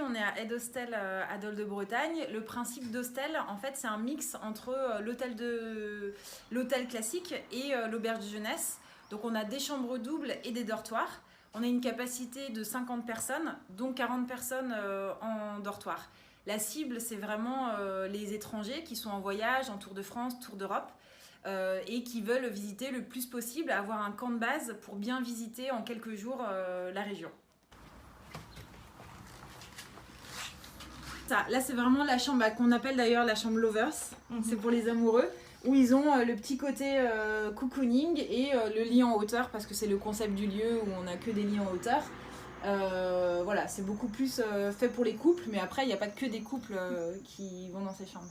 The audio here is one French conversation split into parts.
On est à Aide Hostel à Dol de Bretagne. Le principe d'hostel, en fait, c'est un mix entre l'hôtel classique et l'auberge de jeunesse. Donc on a des chambres doubles et des dortoirs. On a une capacité de 50 personnes, dont 40 personnes en dortoir. La cible, c'est vraiment les étrangers qui sont en voyage, en Tour de France, Tour d'Europe, et qui veulent visiter le plus possible, avoir un camp de base pour bien visiter en quelques jours la région. Ça, là, c'est vraiment la chambre qu'on appelle d'ailleurs la chambre Lovers. C'est pour les amoureux, où ils ont le petit côté cocooning et le lit en hauteur, parce que c'est le concept du lieu où on n'a que des lits en hauteur. Voilà, c'est beaucoup plus fait pour les couples, mais après, il n'y a pas que des couples qui vont dans ces chambres.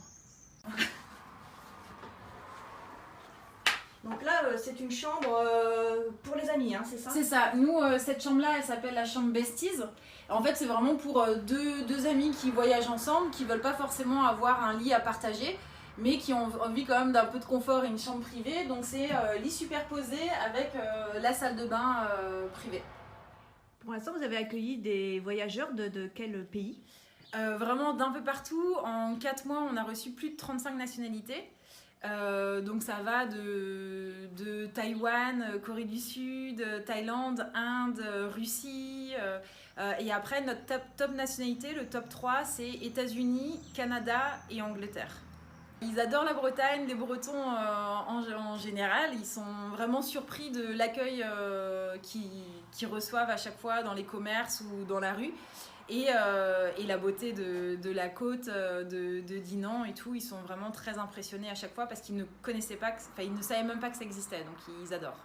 Donc là, c'est une chambre pour les amis, hein, c'est ça? C'est ça. Nous, cette chambre-là, elle s'appelle la chambre Besties. En fait, c'est vraiment pour deux amis qui voyagent ensemble, qui veulent pas forcément avoir un lit à partager, mais qui ont envie quand même d'un peu de confort et une chambre privée. Donc c'est lit superposé avec la salle de bain privée. Pour l'instant, vous avez accueilli des voyageurs de quel pays? Vraiment d'un peu partout. En 4 mois, on a reçu plus de 35 nationalités. Donc ça va de Taïwan, Corée du Sud, Thaïlande, Inde, Russie. Et après, notre top nationalité, le top 3, c'est États-Unis, Canada et Angleterre. Ils adorent la Bretagne, les Bretons en général. Ils sont vraiment surpris de l'accueil qu'ils reçoivent à chaque fois dans les commerces ou dans la rue. Et la beauté de la côte de Dinan et tout, ils sont vraiment très impressionnés à chaque fois parce qu'ils ne connaissaient pas, ils ne savaient même pas que ça existait, donc ils adorent.